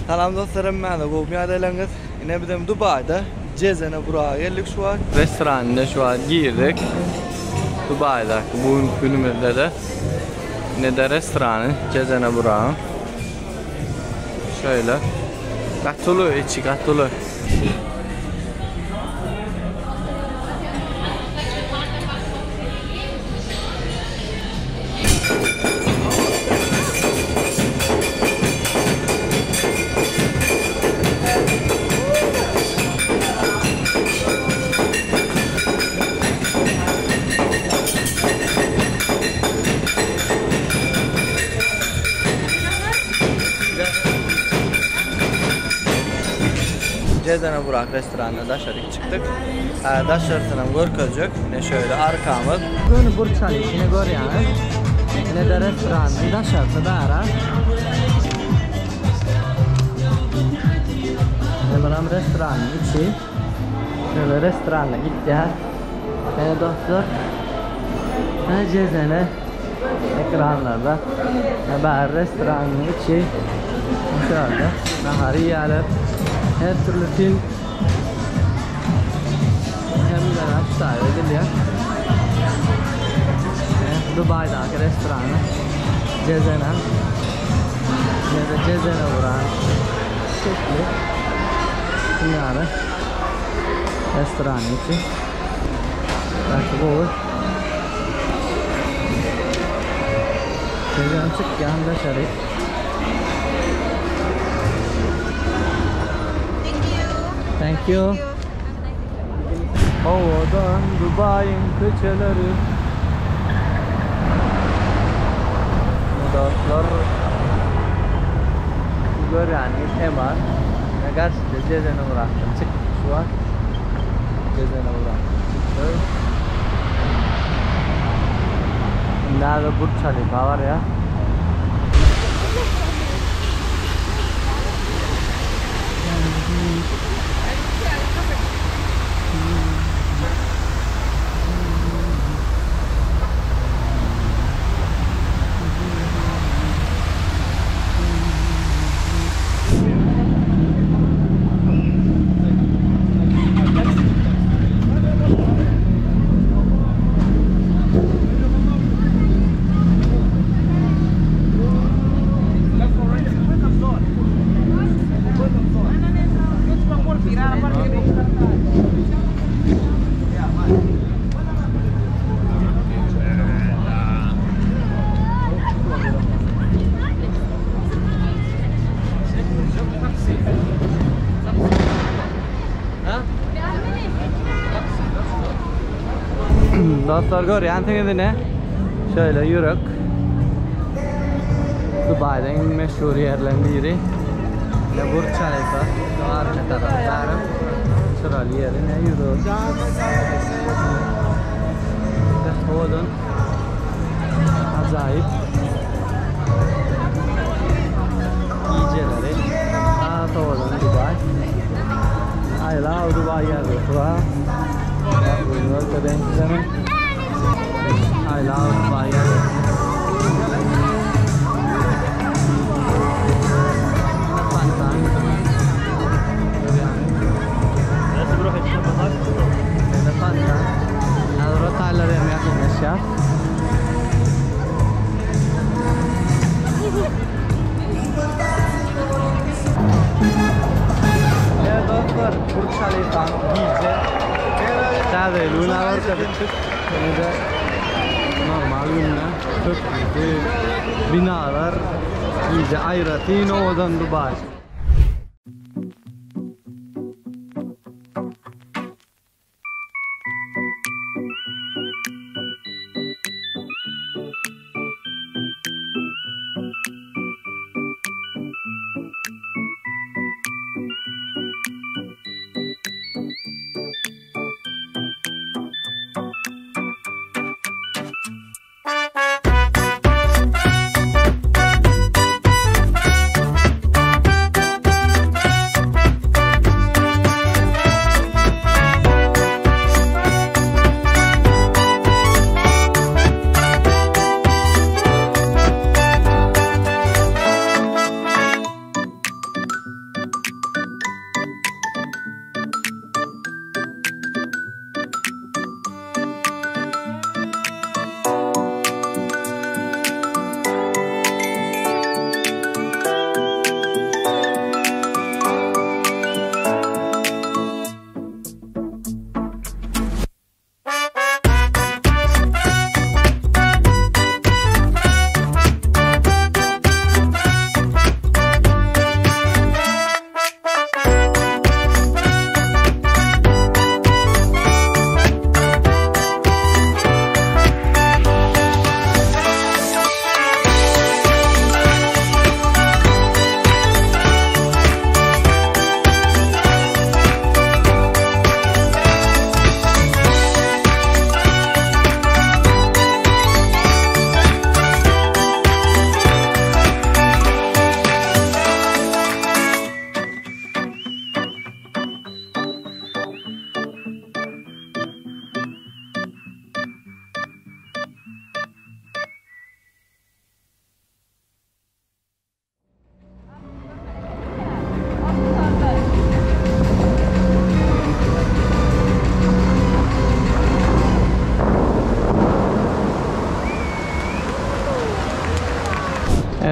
Selam dostlarım, ben de Gopya Delengiz. Yine bizim Dubai'de Cezene buraya geldik şu an. Restoranda şu an girdik. Dubai'de bugün günümüzde de yine de restoranı Cezene buraya. Şöyle. Katulu içi katulu. Cezene Burak restoranına daşarık çıktık. Daşarısına görközcük. Ne şöyle arkamız. Bunu Burçalı işini görüyoruz. Ne de restoranın daşarısı da ara. Ne buram restoranın içi. Şöyle restorana gittiler. Ne dostlar. Ne Cezene ekranlarda. Ne bari restoranın içi. Şöyle. Nahari yerler. Her türlü film hem de lifestyle ediliyor. Dubai'daki restoranı Cezene ya da Cezene vuran şekli dünyada restoranı için belki bu olur. Cezene çık yan dışarı. Thank you. Havadan Dubai'nin köçeleri. Dostlar görüyorsunuz hemen karşıda Cezene bıraktım. Çıktık şu an. Cezene bıraktım. Çıktık. Nerede Burçalı var ya. Dostlar görüyorsunuz ne? Şöyle yürük. Dubai'de en meşhur yerlerden biri. Ne Burçalı'da. Şu arka taraftarım. Şuralı yerine yürük. Oğlum. Acayip. Yiyeceleri. Oğlum Dubai. I love Dubai yerleri. I love Dubai. Burçalı'dan iyice sadece Luna var tabii. Normal Luna çok büyük binalar iyice ayrıtın odan Dubai.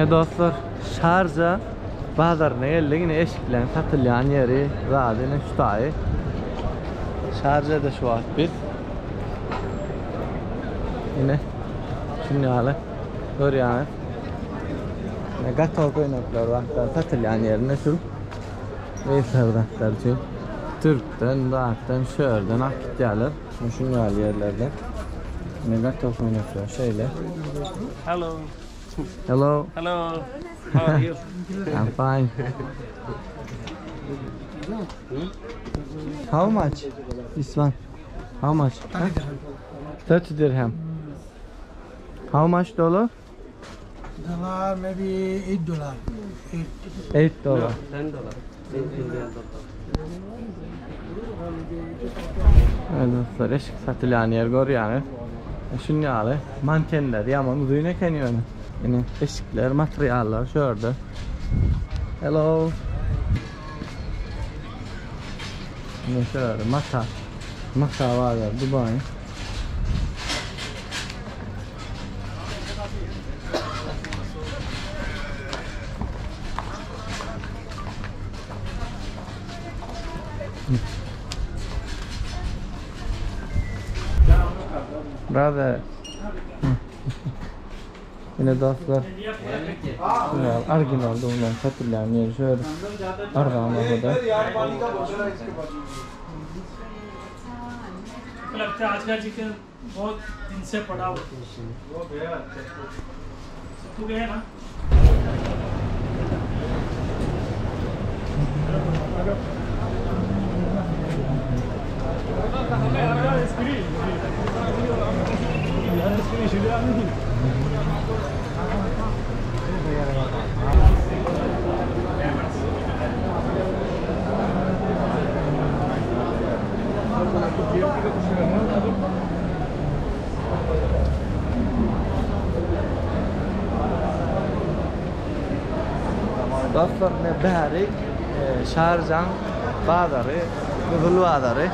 Yine dostlar Şarja bazarına geldik. Yine eşiklen satılyan yeri zaten yine şu tayı. Şarja'da şu an biz. Yine şimdi hala görüyoruz. Yine gato koynaklar vaktan satılyan yerine şu Veysar'dan için Türk'ten, Dağ'tan, Şör'den akit yerler. Şunu hal yerlerden. Yine gato koynaklar şeyle. Hello. Hello. Hello. How are you? I'm fine. How much? This one. How much? Huh? 30 dirham. How much dollar? Dollar maybe $8. 8 dollar. $10. Evet dostlar eşik satılan yer görüyorsunuz. Şunu yalı mankenler yaman uzun keniyor. Yine eşikler, materyaller şurada. Hello. Yine şöyle masa var ya Dubai. Brother. Yine dostlar. Arginal bundan satılan yer şöyle. Argama burada. लगता है आज का चिकन बहुत दिन से पड़ा हुआ तू गया ना Dostlar ne Behrik, Şarjan, Bağdarı, Kızıl Bağdarı.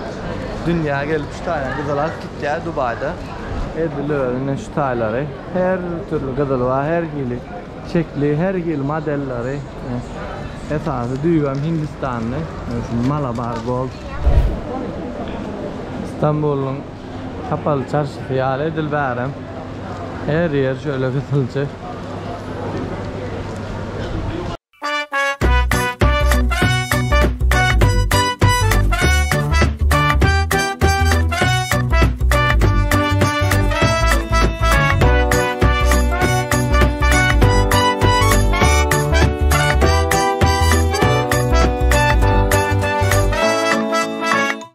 Dünya gelip şu tane kızılar gitti Dubai'de. Edilir şu tayları. Her türlü kızıl var, her gibi şekli, her gibi modelleri. Esası düğüm Hindistanlı, şu Malabar Gold. İstanbul'un kapalı çarşısı yani Dilberem. Her yer şöyle kızılcı.